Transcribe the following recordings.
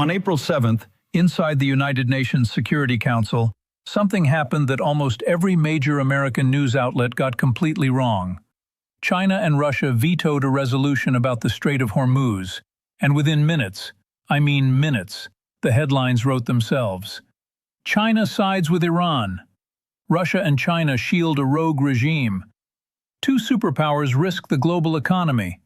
On April 7th, inside the United Nations Security Council, something happened that almost every major American news outlet got completely wrong. China and Russia vetoed a resolution about the Strait of Hormuz, and within minutes, I mean minutes, the headlines wrote themselves. China sides with Iran. Russia and China shield a rogue regime. Two superpowers risk the global economy.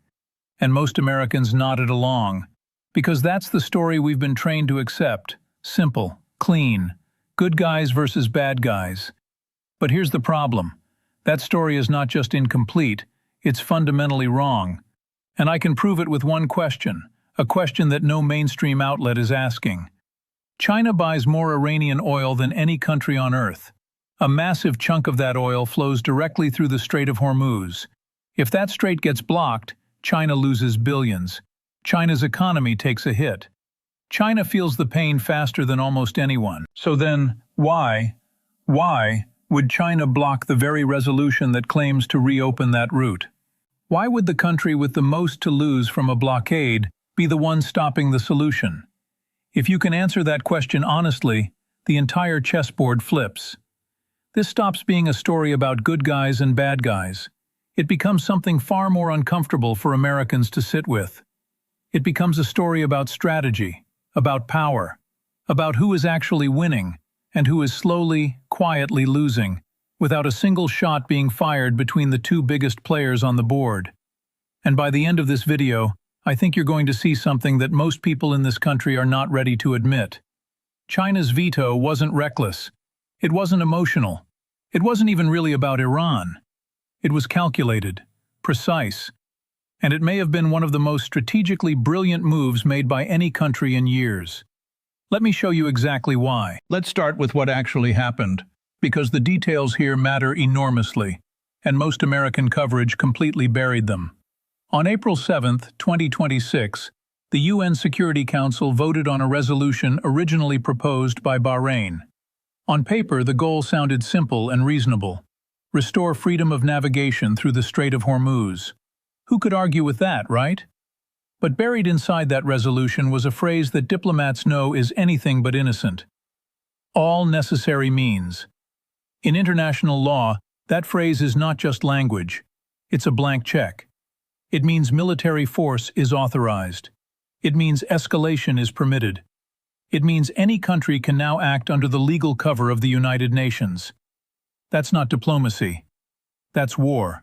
And most Americans nodded along, because that's the story we've been trained to accept. Simple, clean, good guys versus bad guys. But here's the problem. That story is not just incomplete, it's fundamentally wrong. And I can prove it with one question, a question that no mainstream outlet is asking. China buys more Iranian oil than any country on Earth. A massive chunk of that oil flows directly through the Strait of Hormuz. If that strait gets blocked, China loses billions. China's economy takes a hit. China feels the pain faster than almost anyone. So then, why would China block the very resolution that claims to reopen that route? Why would the country with the most to lose from a blockade be the one stopping the solution? If you can answer that question honestly, the entire chessboard flips. This stops being a story about good guys and bad guys. It becomes something far more uncomfortable for Americans to sit with. It becomes a story about strategy, about power, about who is actually winning and who is slowly, quietly losing, without a single shot being fired between the two biggest players on the board. And by the end of this video, I think you're going to see something that most people in this country are not ready to admit. China's veto wasn't reckless. It wasn't emotional. It wasn't even really about Iran. It was calculated, precise, and it may have been one of the most strategically brilliant moves made by any country in years. Let me show you exactly why. Let's start with what actually happened, because the details here matter enormously, and most American coverage completely buried them. On April 7, 2026, the UN Security Council voted on a resolution originally proposed by Bahrain. On paper, the goal sounded simple and reasonable. Restore freedom of navigation through the Strait of Hormuz. Who could argue with that, right? But buried inside that resolution was a phrase that diplomats know is anything but innocent. All necessary means. In international law, that phrase is not just language. It's a blank check. It means military force is authorized. It means escalation is permitted. It means any country can now act under the legal cover of the United Nations. That's not diplomacy. That's war,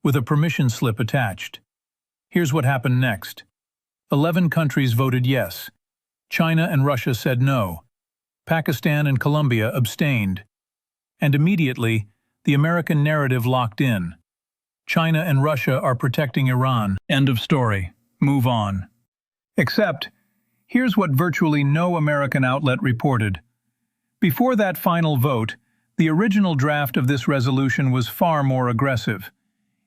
with a permission slip attached. Here's what happened next. 11 countries voted yes. China and Russia said no. Pakistan and Colombia abstained. And immediately, the American narrative locked in. China and Russia are protecting Iran. End of story. Move on. Except, here's what virtually no American outlet reported. Before that final vote, the original draft of this resolution was far more aggressive.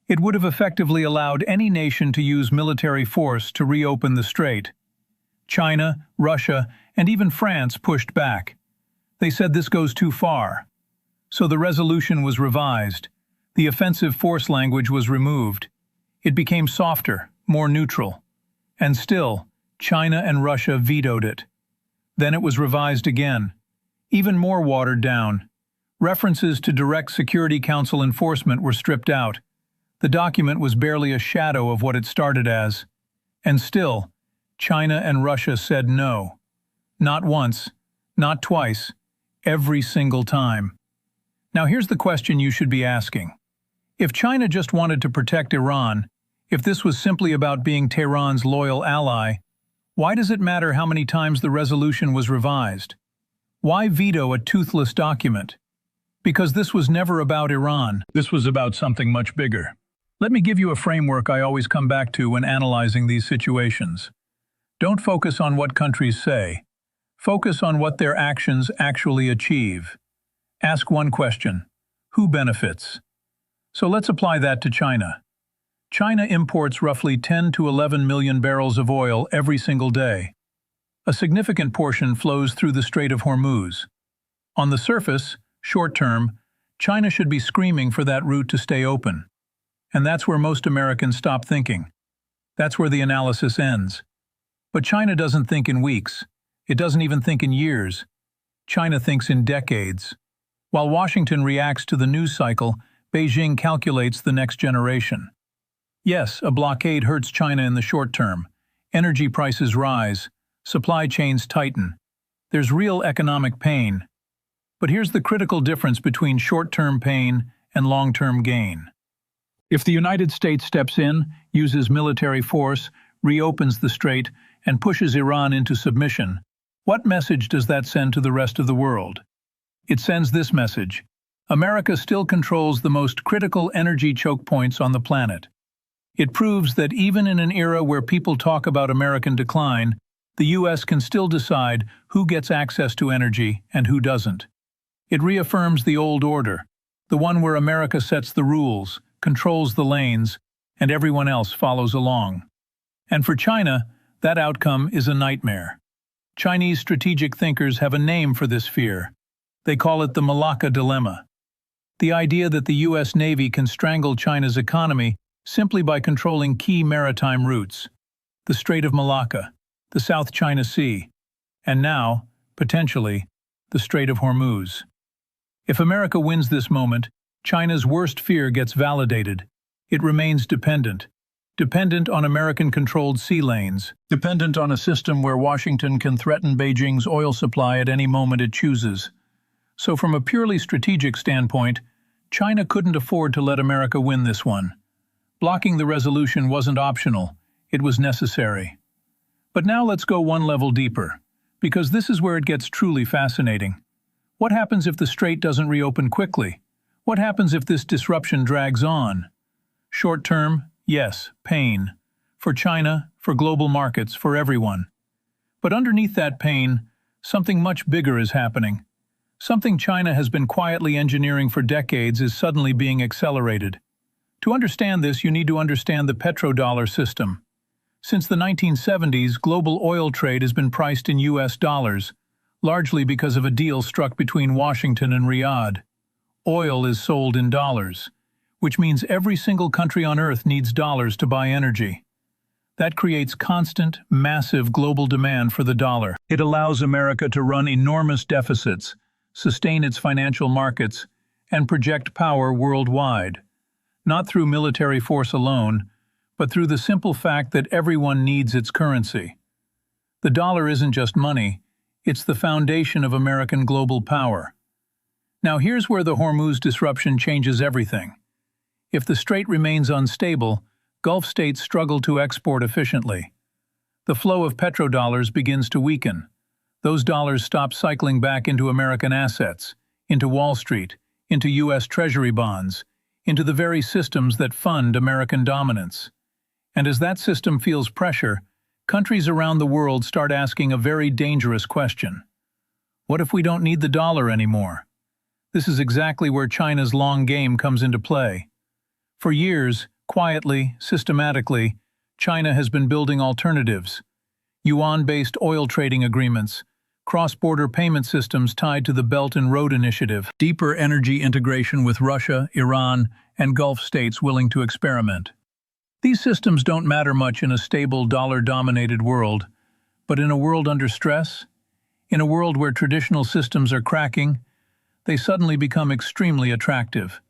It would have effectively allowed any nation to use military force to reopen the strait. China, Russia, and even France pushed back. They said this goes too far. So the resolution was revised. The offensive force language was removed. It became softer, more neutral. And still, China and Russia vetoed it. Then it was revised again, even more watered down. References to direct Security Council enforcement were stripped out. The document was barely a shadow of what it started as. And still, China and Russia said no. Not once, not twice, every single time. Now here's the question you should be asking. If China just wanted to protect Iran, if this was simply about being Tehran's loyal ally, why does it matter how many times the resolution was revised? Why veto a toothless document? Because this was never about Iran. This was about something much bigger. Let me give you a framework I always come back to when analyzing these situations. Don't focus on what countries say. Focus on what their actions actually achieve. Ask one question: who benefits? So let's apply that to China. China imports roughly 10 to 11 million barrels of oil every single day. A significant portion flows through the Strait of Hormuz. On the surface, short term, China should be screaming for that route to stay open. And that's where most Americans stop thinking. That's where the analysis ends. But China doesn't think in weeks. It doesn't even think in years. China thinks in decades. While Washington reacts to the news cycle, Beijing calculates the next generation. Yes, a blockade hurts China in the short term. Energy prices rise, supply chains tighten. There's real economic pain. But here's the critical difference between short-term pain and long-term gain. If the United States steps in, uses military force, reopens the strait, and pushes Iran into submission, what message does that send to the rest of the world? It sends this message: America still controls the most critical energy choke points on the planet. It proves that even in an era where people talk about American decline, the U.S. can still decide who gets access to energy and who doesn't. It reaffirms the old order, the one where America sets the rules, controls the lanes, and everyone else follows along. And for China, that outcome is a nightmare. Chinese strategic thinkers have a name for this fear. They call it the Malacca Dilemma. The idea that the U.S. Navy can strangle China's economy simply by controlling key maritime routes: the Strait of Malacca, the South China Sea, and now, potentially, the Strait of Hormuz. If America wins this moment, China's worst fear gets validated. It remains dependent on American-controlled sea lanes, dependent on a system where Washington can threaten Beijing's oil supply at any moment it chooses. So from a purely strategic standpoint, China couldn't afford to let America win this one. Blocking the resolution wasn't optional, it was necessary. But now let's go one level deeper, because this is where it gets truly fascinating. What happens if the strait doesn't reopen quickly? What happens if this disruption drags on? Short term, yes, pain. For China, for global markets, for everyone. But underneath that pain, something much bigger is happening. Something China has been quietly engineering for decades is suddenly being accelerated. To understand this, you need to understand the petrodollar system. Since the 1970s, global oil trade has been priced in US dollars, largely because of a deal struck between Washington and Riyadh. Oil is sold in dollars, which means every single country on Earth needs dollars to buy energy. That creates constant, massive global demand for the dollar. It allows America to run enormous deficits, sustain its financial markets, and project power worldwide. Not through military force alone, but through the simple fact that everyone needs its currency. The dollar isn't just money, it's the foundation of American global power. Now here's where the Hormuz disruption changes everything. If the strait remains unstable, Gulf states struggle to export efficiently. The flow of petrodollars begins to weaken. Those dollars stop cycling back into American assets, into Wall Street, into U.S. Treasury bonds, into the very systems that fund American dominance. And as that system feels pressure, countries around the world start asking a very dangerous question. What if we don't need the dollar anymore? This is exactly where China's long game comes into play. For years, quietly, systematically, China has been building alternatives. Yuan-based oil trading agreements, cross-border payment systems tied to the Belt and Road Initiative, deeper energy integration with Russia, Iran, and Gulf states willing to experiment. These systems don't matter much in a stable, dollar-dominated world, but in a world under stress, in a world where traditional systems are cracking, they suddenly become extremely attractive.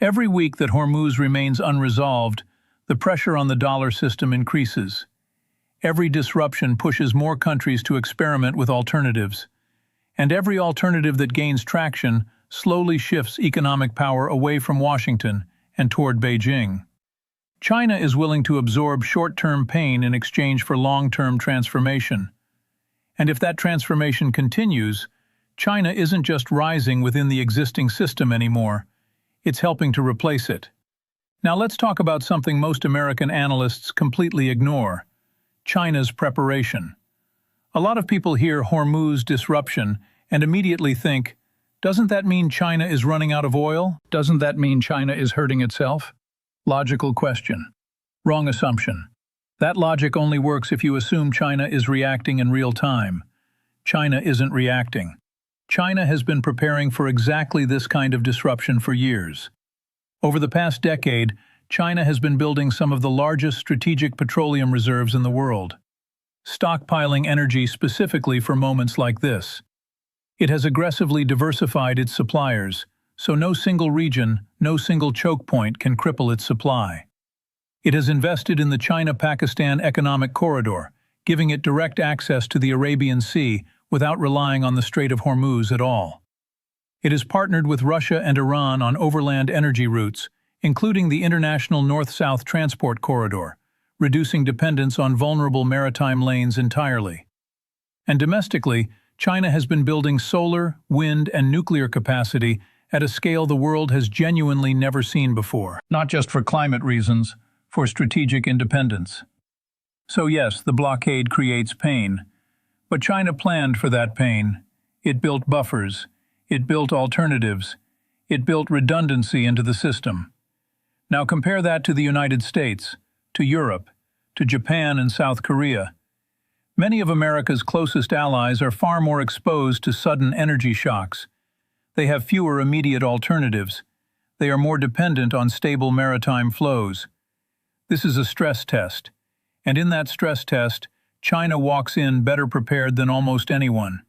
Every week that Hormuz remains unresolved, the pressure on the dollar system increases. Every disruption pushes more countries to experiment with alternatives, and every alternative that gains traction slowly shifts economic power away from Washington and toward Beijing. China is willing to absorb short-term pain in exchange for long-term transformation. And if that transformation continues, China isn't just rising within the existing system anymore, it's helping to replace it. Now let's talk about something most American analysts completely ignore: China's preparation. A lot of people hear Hormuz disruption and immediately think, doesn't that mean China is running out of oil? Doesn't that mean China is hurting itself? Logical question. Wrong assumption. That logic only works if you assume China is reacting in real time. China isn't reacting. China has been preparing for exactly this kind of disruption for years. Over the past decade, China has been building some of the largest strategic petroleum reserves in the world. stockpiling energy specifically for moments like this. It has aggressively diversified its suppliers, so no single region, no single choke point can cripple its supply. It has invested in the China-Pakistan economic corridor, giving it direct access to the Arabian Sea without relying on the Strait of Hormuz at all. It has partnered with Russia and Iran on overland energy routes, including the international north-south transport corridor, reducing dependence on vulnerable maritime lanes entirely. And domestically, China has been building solar, wind, and nuclear capacity at a scale the world has genuinely never seen before. Not just for climate reasons, for strategic independence. So yes, the blockade creates pain. But China planned for that pain. It built buffers. It built alternatives. It built redundancy into the system. Now compare that to the United States, to Europe, to Japan and South Korea. Many of America's closest allies are far more exposed to sudden energy shocks. They have fewer immediate alternatives. They are more dependent on stable maritime flows. This is a stress test. And in that stress test, China walks in better prepared than almost anyone.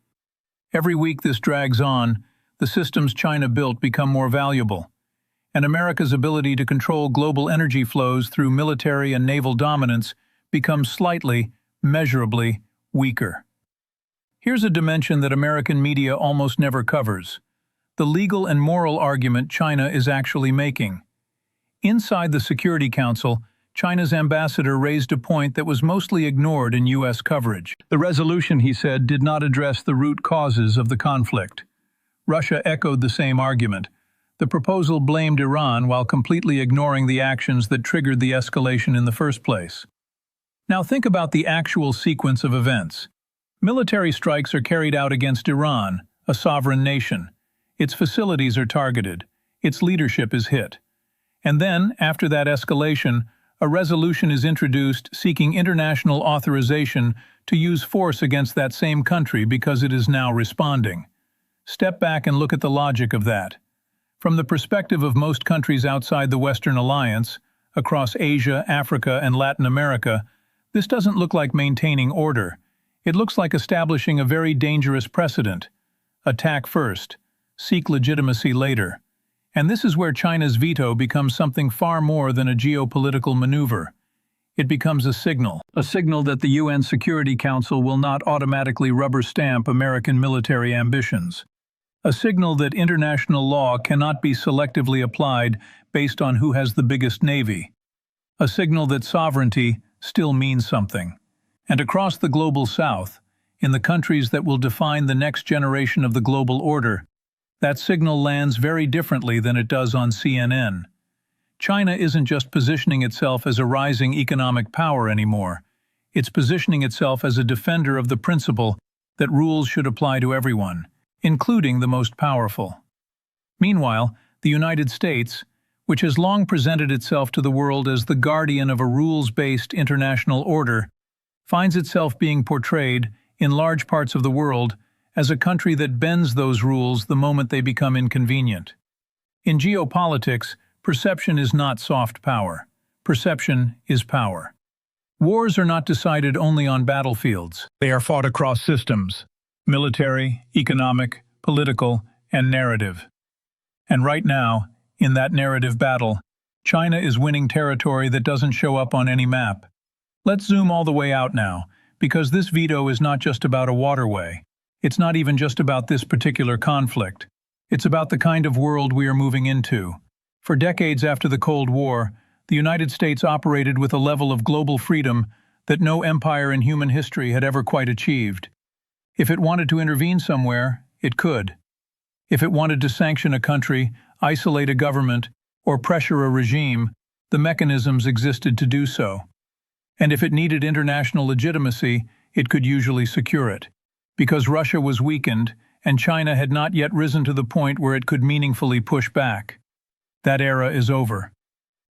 Every week this drags on, the systems China built become more valuable, and America's ability to control global energy flows through military and naval dominance becomes slightly, measurably, weaker. Here's a dimension that American media almost never covers: the legal and moral argument China is actually making. Inside the Security Council, China's ambassador raised a point that was mostly ignored in U.S. coverage. The resolution, he said, did not address the root causes of the conflict. Russia echoed the same argument. The proposal blamed Iran while completely ignoring the actions that triggered the escalation in the first place. Now think about the actual sequence of events. Military strikes are carried out against Iran, a sovereign nation. Its facilities are targeted. Its leadership is hit. And then, after that escalation, a resolution is introduced seeking international authorization to use force against that same country because it is now responding. Step back and look at the logic of that. From the perspective of most countries outside the Western Alliance, across Asia, Africa, and Latin America, this doesn't look like maintaining order. It looks like establishing a very dangerous precedent. Attack first, seek legitimacy later. And this is where China's veto becomes something far more than a geopolitical maneuver. It becomes a signal that the UN Security Council will not automatically rubber stamp American military ambitions. A signal that international law cannot be selectively applied based on who has the biggest navy. A signal that sovereignty still means something. And across the global south, in the countries that will define the next generation of the global order, that signal lands very differently than it does on CNN. China isn't just positioning itself as a rising economic power anymore. It's positioning itself as a defender of the principle that rules should apply to everyone, including the most powerful. Meanwhile, the United States, which has long presented itself to the world as the guardian of a rules-based international order, finds itself being portrayed, in large parts of the world, as a country that bends those rules the moment they become inconvenient. In geopolitics, perception is not soft power. Perception is power. Wars are not decided only on battlefields. They are fought across systems: military, economic, political, and narrative. And right now, in that narrative battle, China is winning territory that doesn't show up on any map. Let's zoom all the way out now, because this veto is not just about a waterway. It's not even just about this particular conflict. It's about the kind of world we are moving into. For decades after the Cold War, the United States operated with a level of global freedom that no empire in human history had ever quite achieved. If it wanted to intervene somewhere, it could. If it wanted to sanction a country, isolate a government, or pressure a regime, the mechanisms existed to do so. And if it needed international legitimacy, it could usually secure it. Because Russia was weakened, and China had not yet risen to the point where it could meaningfully push back. That era is over.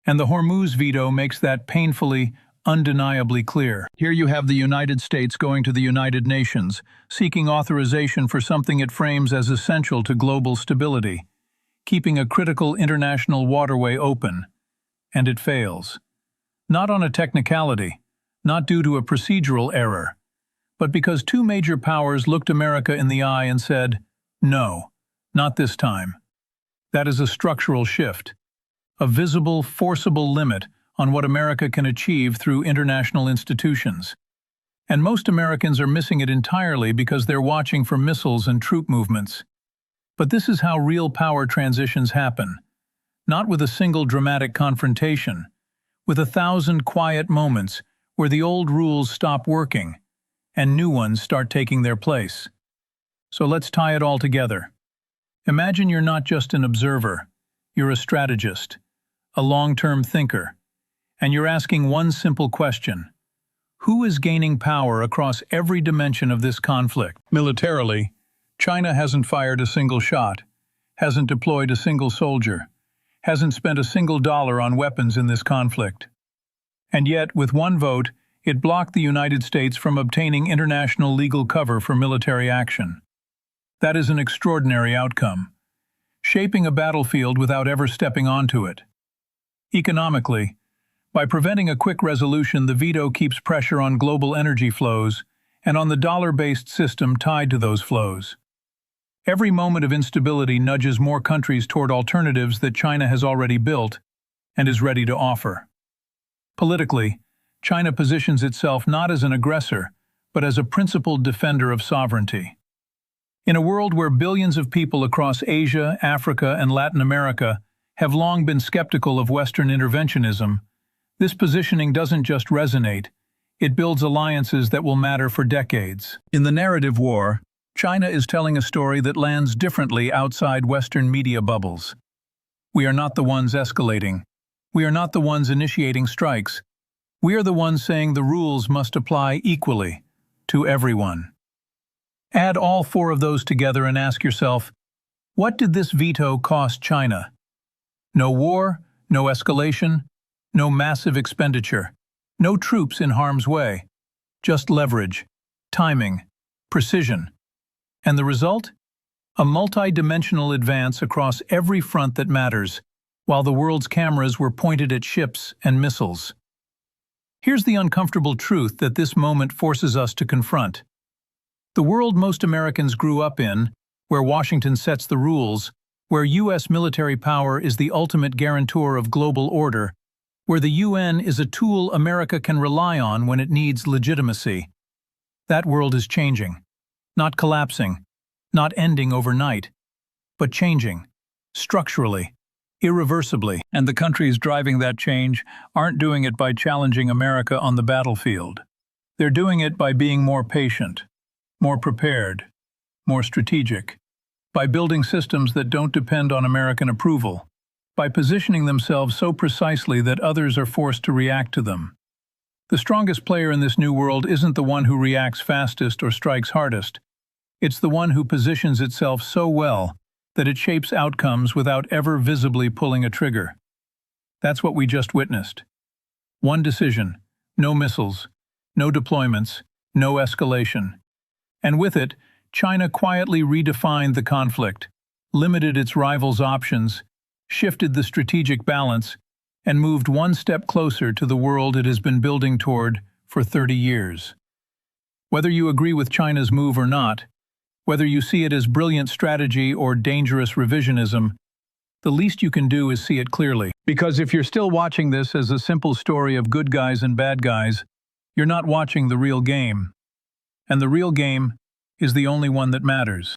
And the Hormuz veto makes that painfully, undeniably clear. Here you have the United States going to the United Nations, seeking authorization for something it frames as essential to global stability, keeping a critical international waterway open. And it fails. Not on a technicality, not due to a procedural error, but because two major powers looked America in the eye and said, "No, not this time." That is a structural shift, a visible, forcible limit on what America can achieve through international institutions. And most Americans are missing it entirely because they're watching for missiles and troop movements. But this is how real power transitions happen. Not with a single dramatic confrontation, with 1,000 quiet moments where the old rules stop working and new ones start taking their place. So let's tie it all together. Imagine you're not just an observer, you're a strategist, a long-term thinker, and you're asking one simple question: who is gaining power across every dimension of this conflict? Militarily, China hasn't fired a single shot, hasn't deployed a single soldier, hasn't spent a single dollar on weapons in this conflict. And yet, with one vote, it blocked the United States from obtaining international legal cover for military action. That is an extraordinary outcome, shaping a battlefield without ever stepping onto it. Economically, by preventing a quick resolution, the veto keeps pressure on global energy flows and on the dollar-based system tied to those flows. Every moment of instability nudges more countries toward alternatives that China has already built and is ready to offer. Politically, China positions itself not as an aggressor, but as a principled defender of sovereignty. In a world where billions of people across Asia, Africa, and Latin America have long been skeptical of Western interventionism, this positioning doesn't just resonate, it builds alliances that will matter for decades. In the narrative war, China is telling a story that lands differently outside Western media bubbles. We are not the ones escalating. We are not the ones initiating strikes. We are the ones saying the rules must apply equally to everyone. Add all four of those together and ask yourself, what did this veto cost China? No war, no escalation, no massive expenditure, no troops in harm's way, just leverage, timing, precision. And the result? A multi-dimensional advance across every front that matters, while the world's cameras were pointed at ships and missiles. Here's the uncomfortable truth that this moment forces us to confront. The world most Americans grew up in, where Washington sets the rules, where U.S. military power is the ultimate guarantor of global order, where the UN is a tool America can rely on when it needs legitimacy. That world is changing. Not collapsing, not ending overnight, but changing, structurally, irreversibly. And the countries driving that change aren't doing it by challenging America on the battlefield. They're doing it by being more patient, more prepared, more strategic, by building systems that don't depend on American approval, by positioning themselves so precisely that others are forced to react to them. The strongest player in this new world isn't the one who reacts fastest or strikes hardest. It's the one who positions itself so well that it shapes outcomes without ever visibly pulling a trigger. That's what we just witnessed. One decision, no missiles, no deployments, no escalation. And with it, China quietly redefined the conflict, limited its rivals' options, shifted the strategic balance, and moved one step closer to the world it has been building toward for 30 years. Whether you agree with China's move or not, whether you see it as brilliant strategy or dangerous revisionism, the least you can do is see it clearly. Because if you're still watching this as a simple story of good guys and bad guys, you're not watching the real game. And the real game is the only one that matters.